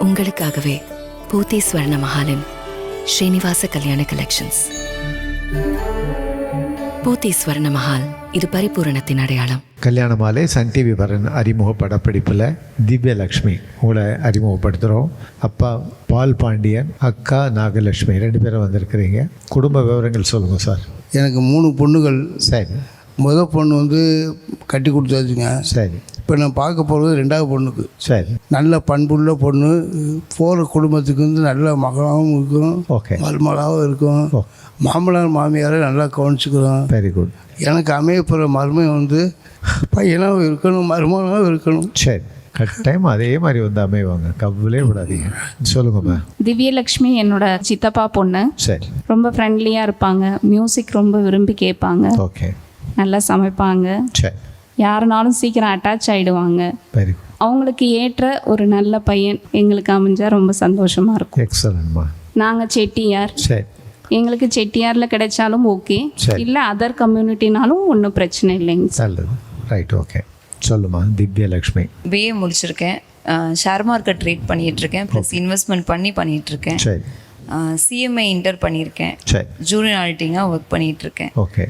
உங்களுக்காகவே பூத்தி ஸ்வர்ண மஹாலின் ஸ்ரீனிவாச கல்யாண கலெக்ஷன்ஸ். பூத்தி ஸ்வர்ண மஹால், இது பரிபூரணத்தின் அடையாளம். கல்யாண மாலை சன் டிவி வரன் அறிமுக படப்பிடிப்பில் திவ்யலக்ஷ்மி உங்களை அறிமுகப்படுத்துகிறோம். அப்பா பால் பாண்டியன், அக்கா நாகலட்சுமி, 2 பேரும் வந்திருக்கிறீங்க. குடும்ப விவரங்கள் சொல்லுங்கள் சார். எனக்கு 3 பொண்ணுகள். சரி. முதல் பொண்ணு கட்டி கொடுத்தாச்சுங்க. சரி. இப்போ நான் பார்க்க போகிறது 2வது பொண்ணுக்கு. சரி. நல்ல பண்புள்ள பொண்ணு, போகிற குடும்பத்துக்கு நல்ல மகளாகவும் இருக்கும், ஓகே, மருமகளாகவும் இருக்கும். மாமனார் மாமியாரை நல்லா கவனிச்சுக்கிறோம். Very good. எனக்கு அமையப்படுற மருமகன் பையனாகவும் இருக்கணும், மருமகனாகவும் இருக்கணும். சரி, கட்டாயம் அதே மாதிரி அமைவாங்க, கவலையே விடாதீங்க. சொல்லுங்கம்மா. திவ்யலக்ஷ்மி என்னோட சித்தப்பா பொண்ணு. சரி. ரொம்ப ஃப்ரெண்ட்லியாக இருப்பாங்க, மியூசிக் ரொம்ப விரும்பி கேட்பாங்க, ஓகே, நல்லா சமைப்பாங்க. சரி. யாருனாலும் சீக்கிரம் அட்டாச் ஆகிடுவாங்க. Very good. அவங்களுக்கு ஏற்ற ஒரு நல்ல பையன் எங்களுக்கு அமைஞ்சா ரொம்ப சந்தோஷமாக இருக்கும். எக்ஸலன்ட்மா. நாங்கள் செட்டியார். சரி. எங்களுக்கு செட்டியாரில் கிடைச்சாலும் ஓகே, இல்லை அதர் கம்யூனிட்டினாலும் ஒன்றும் பிரச்சனை இல்லைங்க. நல்லது, ரைட், ஓகே. சொல்லுமா திவ்யலக்ஷ்மி. பிஏ முடிச்சிருக்கேன், ஷேர் மார்க்கெட் ட்ரேட் பண்ணிகிட்ருக்கேன், ப்ளஸ் இன்வெஸ்ட்மெண்ட் பண்ணிகிட்ருக்கேன். சரி. சிஎம்ஐ இன்டர் பண்ணியிருக்கேன். சரி. ஜூனியர் ஆடிட்டிங்காக ஒர்க் பண்ணிகிட்ருக்கேன். ஓகே.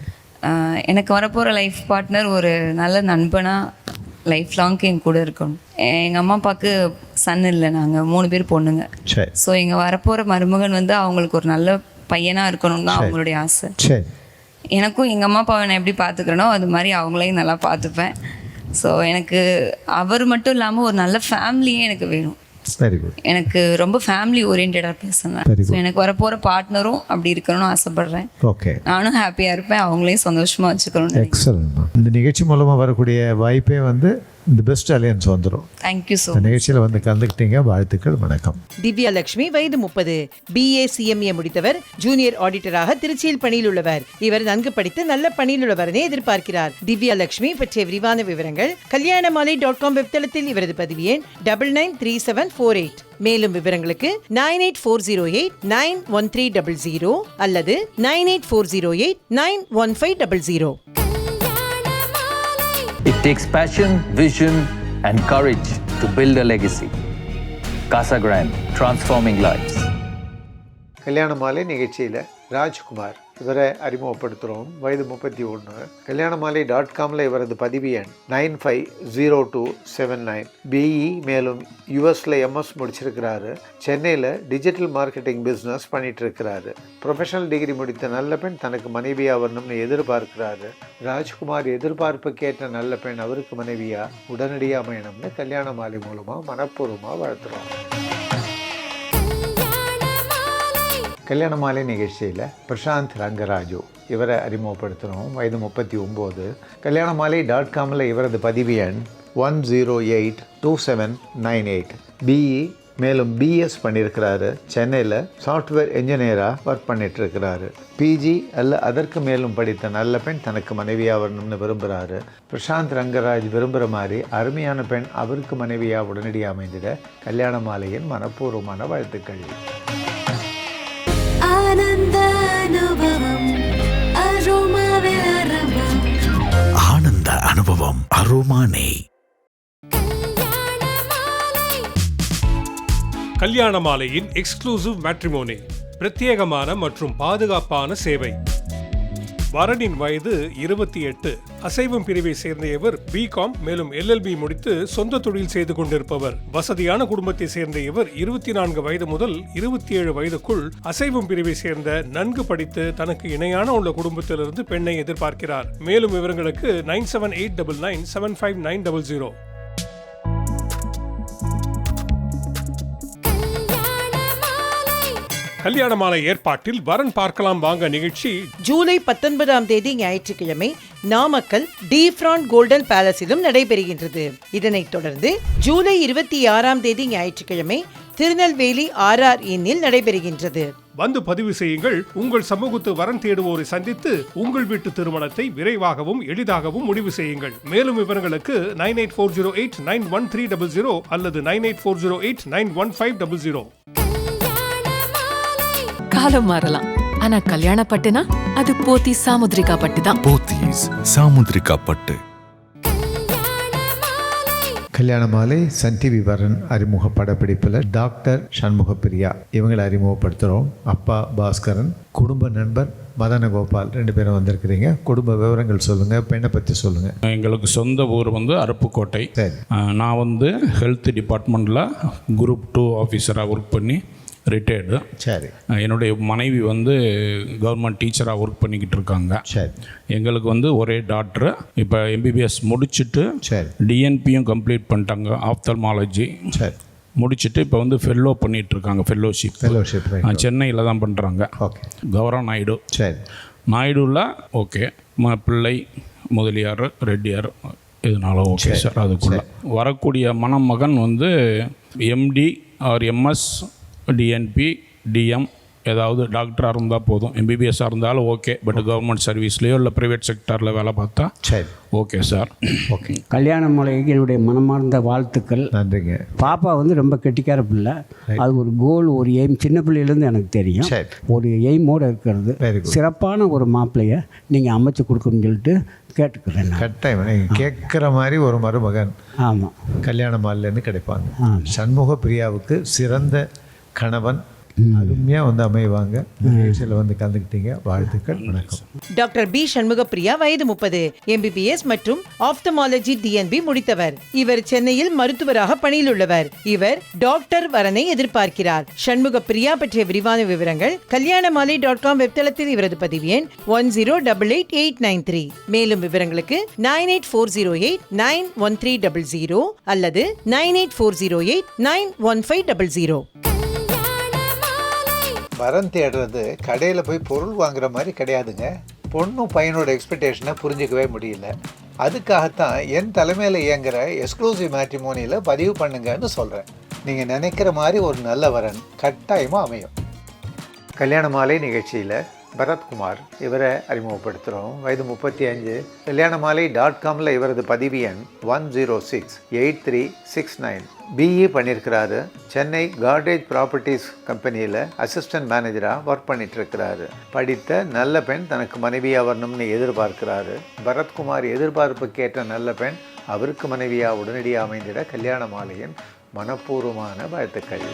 எனக்கு வரப்போகிற லைஃப் பார்ட்னர் ஒரு நல்ல நண்பனாக லைஃப் லாங்க்கு என் கூட இருக்கணும். எங்கள் அம்மா அப்பாவுக்கு சன் இல்லை, நாங்கள் 3 பேர் பொண்ணுங்க. சரி. ஸோ எங்கள் வரப்போகிற மருமகன் அவங்களுக்கு ஒரு நல்ல பையனாக இருக்கணும் தான் அவங்களுடைய ஆசை. சரி. எனக்கும் எங்கள் அம்மா அப்பாவை நான் எப்படி பார்த்துக்கிறேனோ அது மாதிரி அவங்களையும் நல்லா பார்த்துப்பேன். ஸோ எனக்கு அவர் மட்டும் இல்லாமல் ஒரு நல்ல ஃபேமிலியே எனக்கு வேணும். Very good. எனக்கு ரொம்ப ஃபேமிலி ஓரியன்டாக பேசுனேன். ஸோ எனக்கு வரப்போகிற பார்ட்னரும் அப்படி இருக்கணும்னு ஆசைப்பட்றேன். ஓகே. நானும் ஹாப்பியாக இருப்பேன், அவங்களையும் சந்தோஷமாக வச்சுக்கணும். எக்ஸலன்ட். இந்த நிகழ்ச்சி மூலமாக வரக்கூடிய வாய்ப்பே தி பெஸ்ட் அலையன்ஸ் வந்துடும். Thank you so much. நிகழ்ச்சியில் கலந்துக்கிட்டீங்க, வாழ்த்துக்கள், வணக்கம். திவ்யலக்ஷ்மி வயது 30, BA CMA முடித்தவர், ஜூனியர் ஆடிட்டராக திருச்சியில் பணியில் உள்ளவர். இவர் நன்கு படித்து நல்ல பணியில் உள்ளவரனே எதிர்பார்க்கிறார். திவ்யலக்ஷ்மி பற்றிய விரிவான விவரங்கள் kalyanamali.com வெப்தளத்தில் இவரது பதிவு எண் 993748. மேலும் விவரங்களுக்கு 9840891300 அல்லது 9840891500. It takes passion, vision, and courage to build a legacy. Casa Grande, transforming lives. கல்யாண மாலை நிகழ்ச்சியில் ராஜ்குமார், இவரை அறிமுகப்படுத்துகிறோம். வயது 31. kalyanamali.comல இவரது பதிவு எண் 950279. BE, மேலும் யூஎஸில் MS முடிச்சிருக்கிறாரு. சென்னையில் டிஜிட்டல் மார்க்கெட்டிங் பிஸ்னஸ் பண்ணிகிட்ருக்கிறாரு. ப்ரொஃபஷனல் டிகிரி முடித்த நல்ல பெண் தனக்கு மனைவியாக வரணும்னு எதிர்பார்க்கிறாரு. ராஜ்குமார் எதிர்பார்ப்புக்கேற்ற நல்ல பெண் அவருக்கு மனைவியாக உடனடியாக அமையணும்னு கல்யாண மாலை மூலமாக மனப்பூர்வமாக வாழ்த்துறோம். கல்யாண மாலை நிகழ்ச்சியில் பிரசாந்த் ரங்கராஜு, இவரை அறிமுகப்படுத்துகிறோம். வயது 39. kalyanamali.comல இவரது பதிவு எண் 1082798. BE, மேலும் BS பண்ணியிருக்கிறாரு. சென்னையில் சாஃப்ட்வேர் என்ஜினியராக ஒர்க் பண்ணிகிட்ருக்கிறாரு. PG அல்ல அதற்கு மேலும் படித்த நல்ல பெண் தனக்கு மனைவியாக வரணும்னு விரும்புகிறாரு. பிரசாந்த் ரங்கராஜ் விரும்புகிற மாதிரி அருமையான பெண் அவருக்கு மனைவியாக உடனடியாக அமைந்திட கல்யாண மாலையின் மனப்பூர்வமான வாழ்த்துக்கள். ஆனந்த அனுபவம் அரோமானே. கல்யாண மாலையின் எக்ஸ்க்ளூசிவ் மேட்ரிமோனி, பிரத்யேகமான மற்றும் பாதுகாப்பான சேவை. வரனின் வயது 28. அசைவம் பிரிவை சேர்ந்த இவர் BCom மேலும் LLB முடித்து சொந்த தொழில் செய்து கொண்டிருப்பவர். வசதியான குடும்பத்தை சேர்ந்த இவர் 24 வயது முதல் 27 வயதுக்குள் அசைவம் பிரிவை சேர்ந்த நன்கு படித்து தனக்கு இணையான உள்ள குடும்பத்திலிருந்து பெண்ணை எதிர்பார்க்கிறார். மேலும் விவரங்களுக்கு 9789975900. கல்யாண மாலை ஏற்பாட்டில் வரன் பார்க்கலாம் வாங்க நிகழ்ச்சி ஜூலை 19ஆம் தேதி ஞாயிற்றுக்கிழமை நாமக்கல் டிஃப்ராண்ட் கோல்டன் பேலஸிலும் நடைபெறுகின்றது. இதனைத் தொடர்ந்து ஜூலை 26ஆம் தேதி ஞாயிற்றுக்கிழமை திருநெல்வேலி RR Innல் நடைபெறுகின்றது. வந்து பதிவு செய்யுங்கள். உங்கள் சமூகத்து வரன் தேடுவோரை சந்தித்து உங்கள் வீட்டு திருமணத்தை விரைவாகவும் எளிதாகவும் முடிவு செய்யுங்கள். மேலும் விவரங்களுக்கு 9840891300 அல்லது 9840891500. காலம் மாறலாம், ஆனா கல்யாண பட்டுனா அது போத்தி சாமுத்ரிகா பட்டு தான். போத்தீஸ் சாமுத்ரிகா பட்டு. கல்யாண மாலை சன் டிவி வரன் அறிமுக படப்பிடிப்பில் டாக்டர் சண்முகப்பிரியா இவங்களை அறிமுகப்படுத்துகிறோம். அப்பா பாஸ்கரன், குடும்ப நண்பர் மதனகோபால், 2 பேரும் வந்திருக்கிறீங்க. குடும்ப விவரங்கள் சொல்லுங்கள், பெண்ணை பற்றி சொல்லுங்கள். எங்களுக்கு சொந்த ஊர் அருப்புக்கோட்டை. சரி. நான் ஹெல்த் டிபார்ட்மெண்ட்டில் குரூப் 2 ஆஃபீஸராக ஒர்க் பண்ணி ரிட்டையர்டு. சரி. என்னுடைய மனைவி கவர்மெண்ட் டீச்சராக ஒர்க் பண்ணிக்கிட்டு இருக்காங்க. சரி. எங்களுக்கு ஒரே டாக்டர். இப்போ எம்பிபிஎஸ் முடிச்சுட்டு சரி டிஎன்பியும் கம்ப்ளீட் பண்ணிட்டாங்க, ஆப்தல்மாலஜி. சரி. முடிச்சுட்டு இப்போ ஃபெல்லோ பண்ணிகிட்ருக்காங்க, ஃபெல்லோஷிப் சென்னையில் தான் பண்ணுறாங்க. ஓகே. கௌரவ நாயுடு. சரி. நாயுடுவில் ஓகே, பிள்ளை முதலியார் ரெட்டியார் இதனால ஓகே சார். அதுக்குள்ள வரக்கூடிய மணமகன் MD or MS DNB DM ஏதாவது டாக்டராக இருந்தால் போதும். எம்பிபிஎஸ்ஸாக இருந்தாலும் ஓகே, பட் கவர்மெண்ட் சர்வீஸ்லேயோ இல்லை ப்ரைவேட் செக்டாரில் வேலை பார்த்தா சரி ஓகே சார். ஓகே. கல்யாண மாலைக்கு என்னுடைய மனமார்ந்த வாழ்த்துக்கள். நன்றிங்க. பாப்பா ரொம்ப கெட்டிக்கார பிள்ளை. அது ஒரு கோல், ஒரு எய்ம் சின்ன பிள்ளையிலேருந்து எனக்கு தெரியும். ஒரு எய்மோடு இருக்கிறது. சிறப்பான ஒரு மாப்பிள்ளையை நீங்கள் அமைச்சு கொடுக்கணும்னு சொல்லிட்டு கேட்டுக்கிறேன். கட்டாயம் நீங்கள் கேட்குற மாதிரி ஒரு மருமகன் ஆமாம் கல்யாண மாலையிலேருந்து கிடைப்பாங்க. சண்முக பிரியாவுக்கு சிறந்த கணவன் அருமையாக அமைவாங்க. நிகழ்ச்சியில் கலந்துக்கிட்டீங்க, வாழ்த்துக்கள், வணக்கம். டாக்டர் பி சண்முகப்பிரியா வயது 30, MBBS மற்றும் ஆப்தமாலஜி DNB முடித்தவர். இவர் சென்னையில் மருத்துவராக பணியில் உள்ளவர். இவர் டாக்டர் வரனை எதிர்பார்க்கிறார். சண்முகப்பிரியா பற்றிய விரிவான விவரங்கள் kalyanamali.com வெப்தளத்தில் இவரது பதிவு எண் 10888893. மேலும் விவரங்களுக்கு 9840891300 அல்லது 9840891500. வரன் தேடுறது கடையில் போய் பொருள் வாங்குற மாதிரி கிடையாதுங்க. பொண்ணும் பையனோட எக்ஸ்பெக்டேஷனை புரிஞ்சிக்கவே முடியல. அதுக்காகத்தான் என் தலைமையில் இயங்குகிற எக்ஸ்க்ளூசிவ் மேட்ரிமோனியில் பதிவு பண்ணுங்கன்னு சொல்கிறேன். நீங்கள் நினைக்கிற மாதிரி ஒரு நல்ல வரன் கட்டாயமாக அமையும். கல்யாண மாலை நிகழ்ச்சியில் பரத்குமார் இவரை அறிமுகப்படுத்துகிறோம். வயது 35. kalyanamali.comல இவரது பதிவு எண் 1068369. BE பண்ணியிருக்கிறாரு. சென்னை கார்டேஜ் ப்ராப்பர்ட்டிஸ் கம்பெனியில் அசிஸ்டன்ட் மேனேஜராக ஒர்க் பண்ணிகிட்ருக்கிறாரு. படித்த நல்ல பெண் தனக்கு மனைவியாக வரணும்னு எதிர்பார்க்கிறாரு. பரத்குமார் எதிர்பார்ப்புக்கு ஏற்ற நல்ல பெண் அவருக்கு மனைவியாக உடனடியாக அமைந்திட கல்யாண மாலையின் மனப்பூர்வமான வாழ்த்துக்கள்.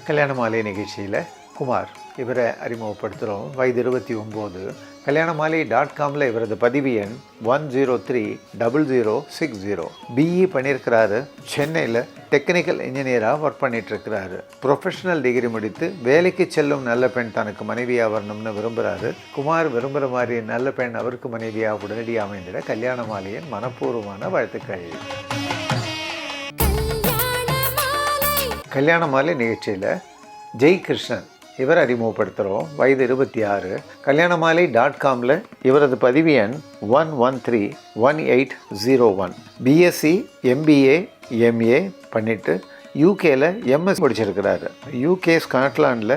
கல்யாண மாலை நிகழ்ச்சியில் குமார் இவரை அறிமுகப்படுத்துகிறோம். வயது 29. kalyanamali.comல இவரது பதிவு எண் 1030060. BE பண்ணியிருக்கிறாரு. சென்னையில் டெக்னிக்கல் இன்ஜினியராக ஒர்க் பண்ணிகிட்ருக்கிறாரு. ப்ரொஃபஷனல் டிகிரி முடித்து வேலைக்கு செல்லும் நல்ல பெண் தனக்கு மனைவியாக வரணும்னு விரும்புகிறாரு. குமார் விரும்புகிற மாதிரி நல்ல பெண் அவருக்கு மனைவியாக உடனடியாக அமைந்திட கல்யாண மாலையின் மனப்பூர்வமான வாழ்த்துக்கள். கல்யாண மாலை நிகழ்ச்சியில் ஜெய்கிருஷ்ணன் இவர் அறிமுகப்படுத்துகிறோம். வயது 26. kalyanamali.comல இவரது பதிவு எண் 1131801. BSc MBA MA பண்ணிவிட்டு UKல MS முடிச்சிருக்கிறாரு. UK ஸ்காட்லாண்டில்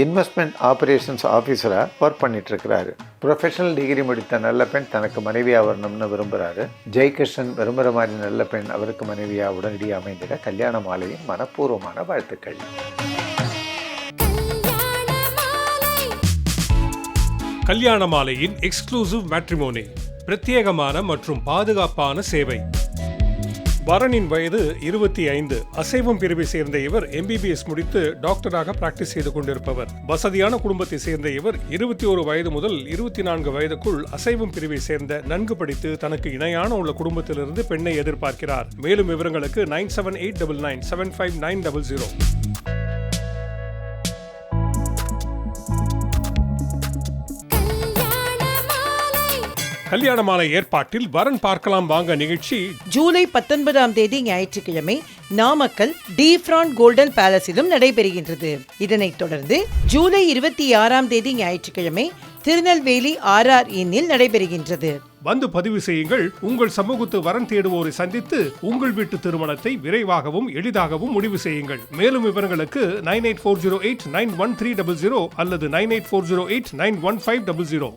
இன்வெஸ்ட்மெண்ட் ஆப்ரேஷன்ஸ் ஆஃபீஸராக ஒர்க் பண்ணிகிட்ருக்கிறாரு. ப்ரொஃபஷனல் டிகிரி முடித்த நல்ல பெண் தனக்கு மனைவியாக வரணும்னு விரும்புகிறாரு. ஜெய்கிருஷ்ணன் விரும்புகிற மாதிரி நல்ல பெண் அவருக்கு மனைவியாக உடனடியாக அமைந்திட கல்யாண மாலையின் மனப்பூர்வமான வாழ்த்துக்கள். கல்யாண மாலையின் எக்ஸ்க்ளூசிவ் மேட்ரிமோனி, பிரத்யேகமான மற்றும் பாதுகாப்பான சேவை. வரனின் வயது 25. அசைவம் பிரிவை சேர்ந்த இவர் MBBS முடித்து டாக்டராக பிராக்டிஸ் செய்து கொண்டிருப்பவர். வசதியான குடும்பத்தை சேர்ந்த இவர் 21 வயது முதல் 24 வயதுக்குள் அசைவம் பிரிவை சேர்ந்த நன்கு படித்து தனக்கு இணையான உள்ள குடும்பத்திலிருந்து பெண்ணை எதிர்பார்க்கிறார். மேலும் விவரங்களுக்கு 9789975900. கல்யாண மாலை ஏற்பாட்டில் வரன் பார்க்கலாம் வாங்க நிகழ்ச்சி ஜூலை 19ஆம் தேதி ஞாயிற்றுக்கிழமை நாமக்கல் டிஃப்ராண்ட் கோல்டன் பேலஸிலும் நடைபெறுகின்றது. இதனைத் தொடர்ந்து ஜூலை 26ஆம் தேதி ஞாயிற்றுக்கிழமை திருநெல்வேலி RR இன்னில் நடைபெறுகின்றது. வந்து பதிவு செய்யுங்கள். உங்கள் சமூகத்து வரன் தேடுவோரை சந்தித்து உங்கள் வீட்டு திருமணத்தை விரைவாகவும் எளிதாகவும் முடிவு செய்யுங்கள். மேலும் விவரங்களுக்கு 9840891300 அல்லது 9840891500.